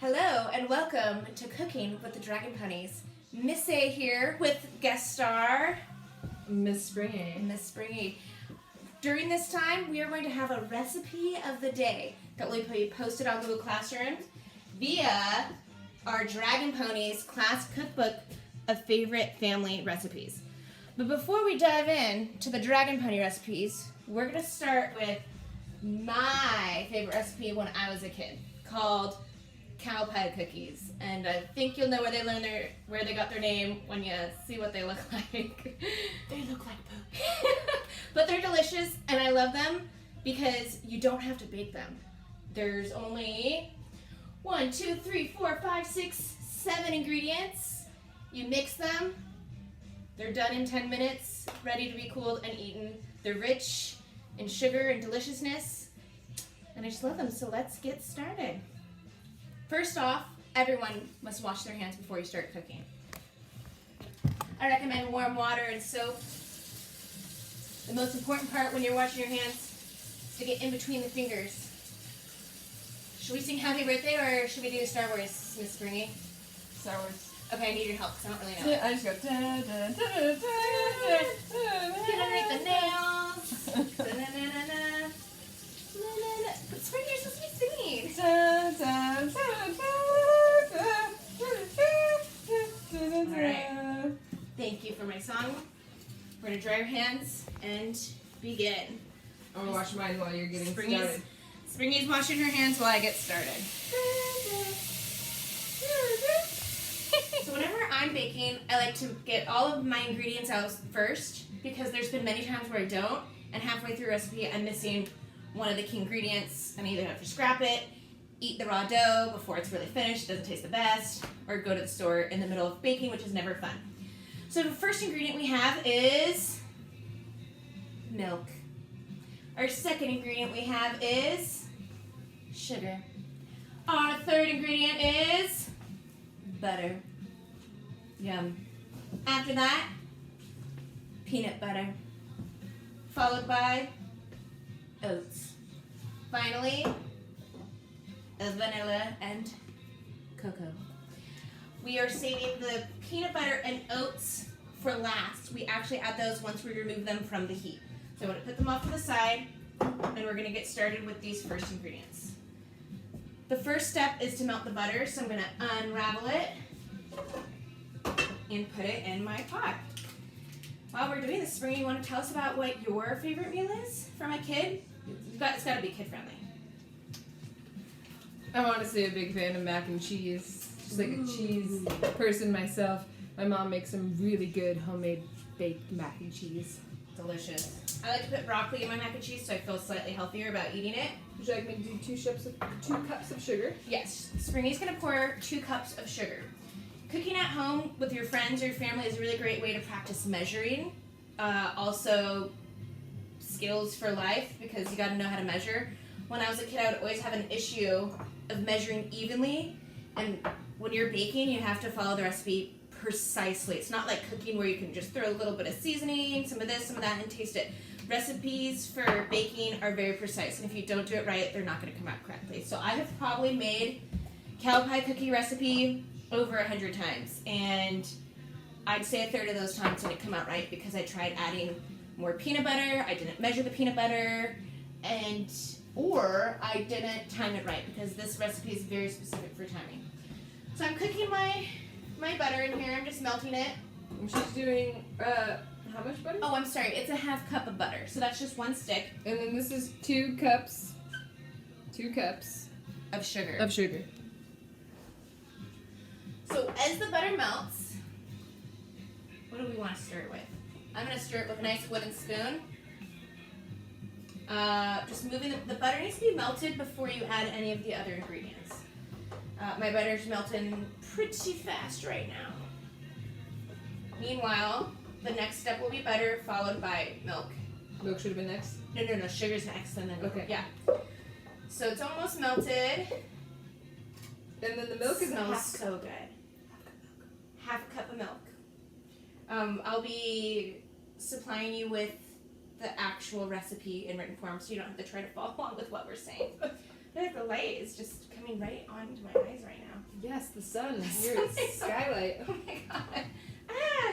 Hello and welcome to Cooking with the Dragon Ponies. Miss A here with guest star Miss Springe. Miss Springe. During this time, we are going to have a recipe of the day that will be posted on Google Classroom via our Dragon Ponies class cookbook of favorite family recipes. But before we dive in to the Dragon Pony recipes, we're going to start with my favorite recipe when I was a kid, called cow pie cookies. And I think you'll know where they got their name when you see what they look like. They look like poop. But they're delicious and I love them because you don't have to bake them. There's only 1, 2, 3, 4, 5, 6, 7 ingredients. You mix them. They're done in 10 minutes, ready to be cooled and eaten. They're rich in sugar and deliciousness. And I just love them, so let's get started. First off, everyone must wash their hands before you start cooking. I recommend warm water and soap. The most important part when you're washing your hands is to get in between the fingers. Should we sing Happy Birthday or should we do Star Wars, Miss Springy? Star Wars. Okay, I need your help because I don't really know. I just go da da da da da. Get underneath the nails. Da-na-na-na-na. Na-na-na. But Springy, you're supposed to be singing. Da da da da da. Alright. Thank you for my song. We're going to dry our hands and begin. I'm gonna wash mine while you're getting Springy's- started. Springy's washing her hands while I get started. So whenever I'm baking, I like to get all of my ingredients out first because there's been many times where I don't, and halfway through a recipe I'm missing one of the key ingredients, and I either have to scrap it, eat the raw dough before it's really finished, doesn't taste the best, or go to the store in the middle of baking, which is never fun. So the first ingredient we have is milk. Our second ingredient we have is sugar. Our third ingredient is butter. Yum. After that, peanut butter. Followed by oats. Finally, vanilla and cocoa. We are saving the peanut butter and oats for last. We actually add those once we remove them from the heat. So I'm going to put them off to the side, and we're going to get started with these first ingredients. The first step is to melt the butter, so I'm going to unravel it and put it in my pot. While we're doing this, Spring, you want to tell us about what your favorite meal is from a kid? It's got to be kid friendly. I'm honestly a big fan of mac and cheese. Just like a cheese person myself. My mom makes some really good homemade baked mac and cheese. Delicious. I like to put broccoli in my mac and cheese so I feel slightly healthier about eating it. Would you like me to do 2 cups of sugar? Yes, Springy's going to pour 2 cups of sugar. Cooking at home with your friends or your family is a really great way to practice measuring. Also, skills for life because you got to know how to measure. When I was a kid, I would always have an issue of measuring evenly. And when you're baking, you have to follow the recipe precisely. It's not like cooking where you can just throw a little bit of seasoning, some of this, some of that, and taste it. Recipes for baking are very precise, and if you don't do it right, they're not going to come out correctly. So I have probably made cow pie cookie recipe over 100 times, and I'd say a third of those times didn't come out right because I tried adding more peanut butter, I didn't measure the peanut butter, or I didn't time it right because this recipe is very specific for timing. So I'm cooking my butter in here. I'm just melting it. And she's doing, how much butter? Oh, I'm sorry. It's a half cup of butter. So that's just 1 stick And then this is 2 cups. 2 cups of sugar. of sugar. So as the butter melts, what do we want to stir it with? I'm going to stir it with a nice wooden spoon. Just moving the butter needs to be melted before you add any of the other ingredients. My butter's melting pretty fast right now. Meanwhile, the next step will be butter followed by milk. Milk should have been next. No, sugar's next and then milk. Okay. Yeah. So it's almost melted. And then the milk is smells half so good. Half a cup of milk. I'll be supplying you with the actual recipe in written form so you don't have to try to follow along with what we're saying. feel like the light is just coming right onto my eyes right now. Yes, the sun. Your skylight. Oh my god. Ah!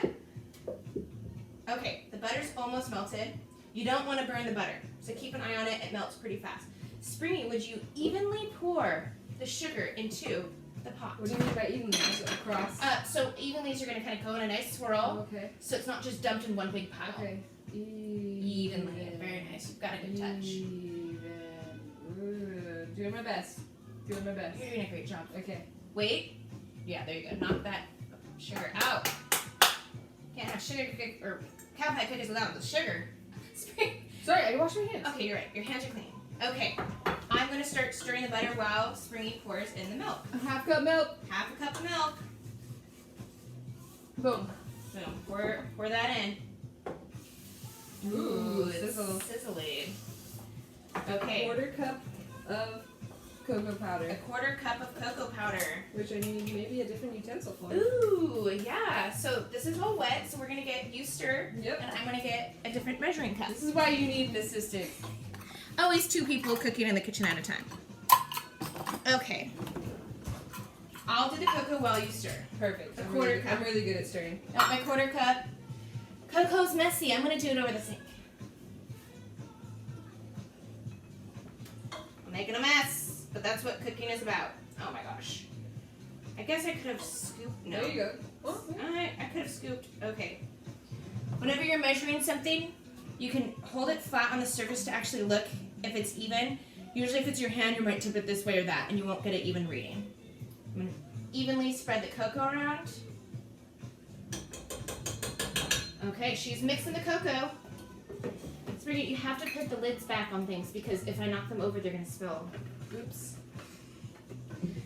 Okay, the butter's almost melted. You don't want to burn the butter, so keep an eye on it. It melts pretty fast. Springy, would you evenly pour the sugar into the pot? What do you mean by evenly? Just across? So evenly, so you're going to kind of go in a nice swirl. Okay. So it's not just dumped in one big pile. Okay. Evenly. Very nice. You've got a good touch. Even. Doing my best. Doing my best. You're doing a great job. Okay. Wait. Yeah, there you go. Knock that sugar out. Can't have sugar cook or cow pie cookies without the sugar. Sorry, I washed my hands. Okay, you're right. Your hands are clean. Okay. I'm going to start stirring the butter while Springy pours in the milk. A half cup milk. Half a cup of milk. Boom. Boom. Pour that in. Ooh, it's sizzle. sizzling. Okay. Quarter cup of cocoa powder. A quarter cup of cocoa powder. Which I need maybe a different utensil for. Ooh, yeah. So this is all wet, so we're going to get you stirred. Yep. And I'm going to get a different measuring cup. This is why you need an assistant. Always 2 people cooking in the kitchen at a time. Okay. I'll do the cocoa while you stir. Perfect. A quarter cup. I'm really good at stirring. Got my quarter cup. Cocoa's messy. I'm going to do it over the sink. I'm making a mess, but that's what cooking is about. Oh my gosh. I guess I could have scooped. No. There you go. Oh, I could have scooped. Okay. Whenever you're measuring something, you can hold it flat on the surface to actually look if it's even. Usually if it's your hand, you might tip it this way or that, and you won't get an even reading. I'm going to evenly spread the cocoa around. Okay, she's mixing the cocoa. Springy, you have to put the lids back on things because if I knock them over, they're going to spill. Oops.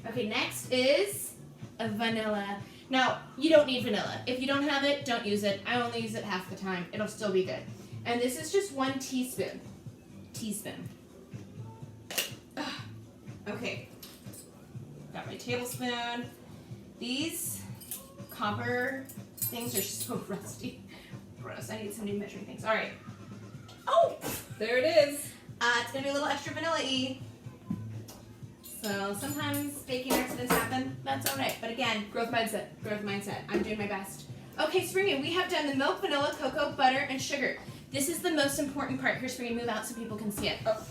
Okay, next is a vanilla. Now, you don't need vanilla. If you don't have it, don't use it. I only use it half the time. It'll still be good. And this is just 1 teaspoon. Ugh. Okay. Got my tablespoon. These copper things are so rusty. Gross. I need some new measuring things. All right. Oh! there it is. It's going to be a little extra vanilla-y. So sometimes baking accidents happen. That's all right. But again, Growth mindset. growth mindset. I'm doing my best. Okay, Springy, we have done the milk, vanilla, cocoa, butter, and sugar. This is the most important part. Here, Springy, move out so people can see it. Oh.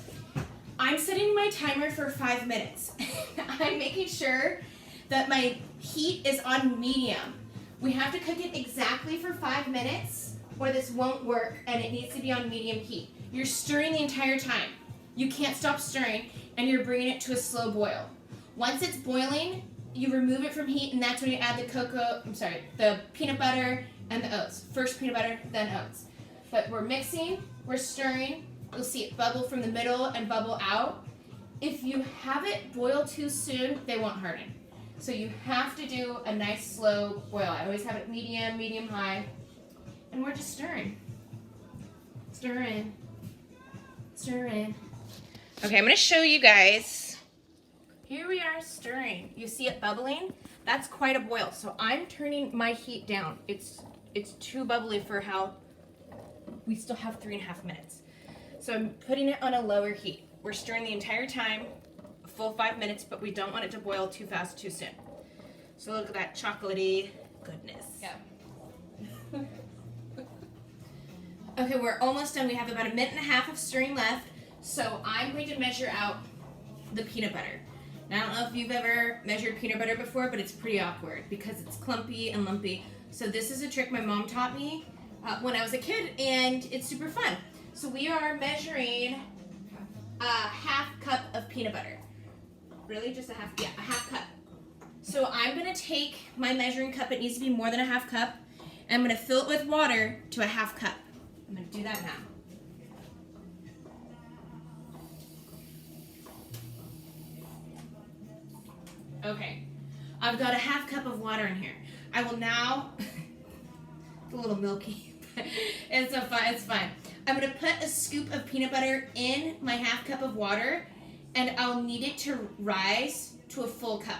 I'm setting my timer for 5 minutes. I'm making sure that my heat is on medium. We have to cook it exactly for 5 minutes or this won't work, and it needs to be on medium heat. You're stirring the entire time. You can't stop stirring, and you're bringing it to a slow boil. Once it's boiling, you remove it from heat, and that's when you add the peanut butter and the oats. First peanut butter, then oats. But we're mixing, we're stirring. You'll see it bubble from the middle and bubble out. If you have it boil too soon, they won't harden. So you have to do a nice slow boil. I always have it medium, medium-high. And we're just stirring. Stirring. Stirring. Okay, I'm going to show you guys. Here we are stirring. You see it bubbling? That's quite a boil. So I'm turning my heat down. It's too bubbly for how we still have 3.5 minutes. So I'm putting it on a lower heat. We're stirring the entire time, a full 5 minutes, but we don't want it to boil too fast, too soon. So look at that chocolatey goodness. Yeah. Okay, we're almost done. We have about 1.5 minutes of stirring left. So I'm going to measure out the peanut butter. Now, I don't know if you've ever measured peanut butter before, but it's pretty awkward because it's clumpy and lumpy. So this is a trick my mom taught me when I was a kid, and it's super fun. So we are measuring a half cup of peanut butter. Really? Just a half? Yeah, a half cup. So I'm going to take my measuring cup. It needs to be more than a half cup. And I'm going to fill it with water to a half cup. I'm going to do that now. Okay. I've got a half cup of water in here. I will now... It's a little milky. It's fine. I'm going to put a scoop of peanut butter in my half cup of water, and I'll need it to rise to a full cup.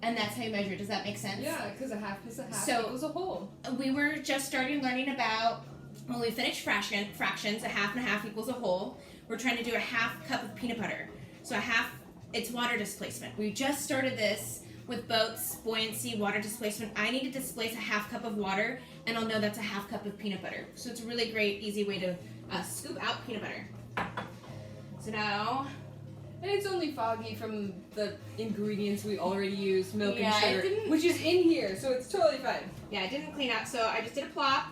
And that's how you measure. Does that make sense? Yeah, because a half is a half So- equals a whole. We were just starting learning about, when we finished fractions, a half and a half equals a whole. We're trying to do a half cup of peanut butter. So a half it's water displacement. We just started this with boats, buoyancy, water displacement. I need to displace a half cup of water, and I'll know that's a half cup of peanut butter. So it's a really great, easy way to scoop out peanut butter. So now... And it's only foggy from the ingredients we already used, milk Yeah, and sugar, which is in here, so it's totally fine. Yeah, I didn't clean out, so I just did a plop.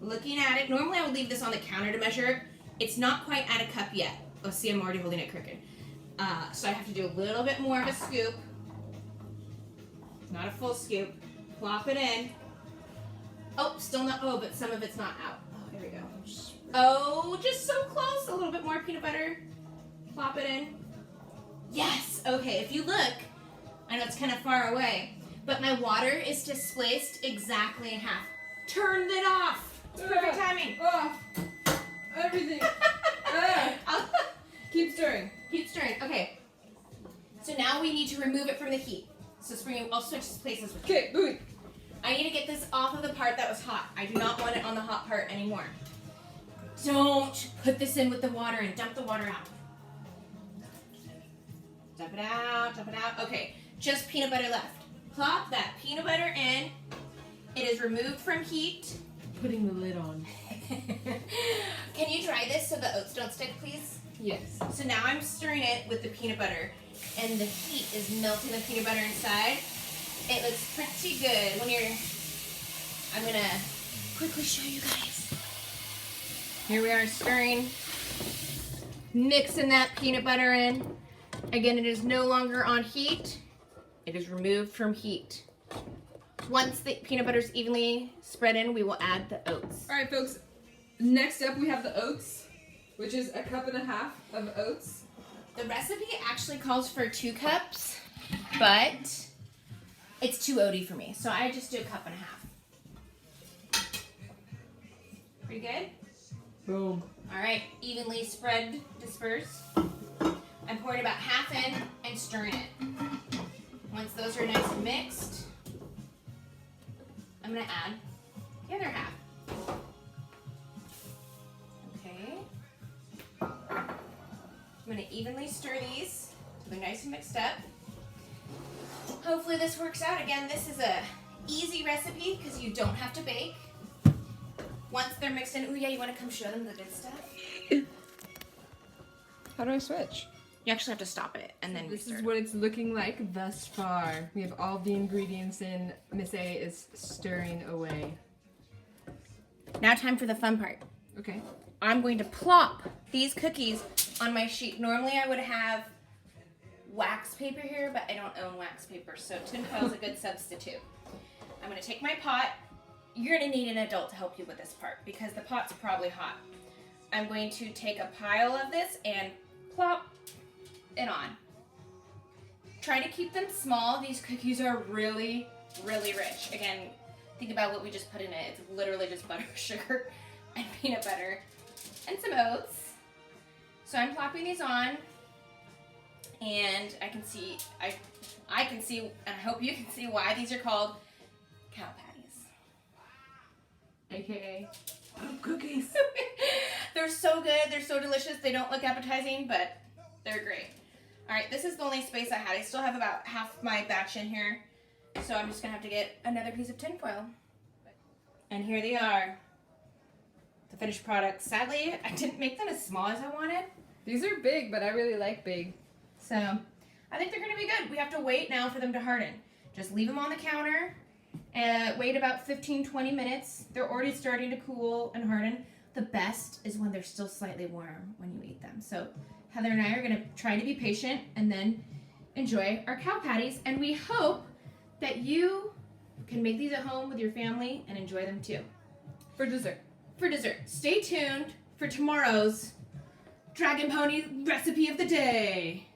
Looking at it, normally I would leave this on the counter to measure. It's not quite at a cup yet. Oh, see, I'm already holding it crooked. So I have to do a little bit more of a scoop. Not a full scoop. Plop it in. Oh, still not, oh, but some of it's not out. Oh, here we go. Oh, just so close. A little bit more peanut butter. Plop it in. Yes, okay, if you look, I know it's kind of far away, but my water is displaced exactly in half. Turned it off. It's perfect timing. Off. Everything. Keep stirring. Keep stirring. Okay. So now we need to remove it from the heat. So Springe, I'll switch places with you. Okay, moving. I need to get this off of the part that was hot. I do not want it on the hot part anymore. Don't put this in with the water and dump the water out. Dump it out, dump it out. Okay, just peanut butter left. Plop that peanut butter in. It is removed from heat. Putting the lid on. Can you dry this so the oats don't stick, please? Yes. So now I'm stirring it with the peanut butter, and the heat is melting the peanut butter inside. It looks pretty good. I'm gonna quickly show you guys. Here we are stirring, mixing that peanut butter in. Again, it is no longer on heat. It is removed from heat. Once the peanut butter is evenly spread in, we will add the oats. All right, folks. Next up, we have the oats, which is 1.5 cups of oats. The recipe actually calls for 2 cups, but it's too oaty for me, so I just do 1.5 cups. Pretty good? Boom. All right, evenly spread, disperse. I'm pouring about half in and stirring it. Once those are nice and mixed, I'm gonna add the other half. Okay. I'm gonna evenly stir these so they're nice and mixed up. Hopefully this works out. Again, this is a easy recipe because you don't have to bake. Once they're mixed in, oh yeah, you wanna come show them the good stuff? How do I switch? You actually have to stop it and then This is what it's looking like thus far. We have all the ingredients in. Miss A is stirring away. Now time for the fun part. Okay. I'm going to plop these cookies on my sheet. Normally I would have wax paper here, but I don't own wax paper, so tinfoil is a good substitute. I'm going to take my pot. You're going to need an adult to help you with this part because the pot's probably hot. I'm going to take a pile of this and plop it on. Try to keep them small. These cookies are really, really rich. Again, think about what we just put in it. It's literally just butter, sugar, and peanut butter, and some oats. So I'm plopping these on, and I can see, and I hope you can see why these are called cow patties. AKA cookies. They're so good. They're so delicious. They don't look appetizing, but they're great. All right, this is the only space I had. I still have about half my batch in here, so I'm just gonna have to get another piece of tinfoil. And here they are, the finished product. Sadly, I didn't make them as small as I wanted. These are big, but I really like big. So I think they're gonna be good. We have to wait now for them to harden. Just leave them on the counter and wait about 15-20 minutes. They're already starting to cool and harden. The best is when they're still slightly warm when you eat them. So Heather and I are gonna try to be patient and then enjoy our cow patties. And we hope that you can make these at home with your family and enjoy them too. For dessert. For dessert. Stay tuned for tomorrow's Dragon Pony recipe of the day.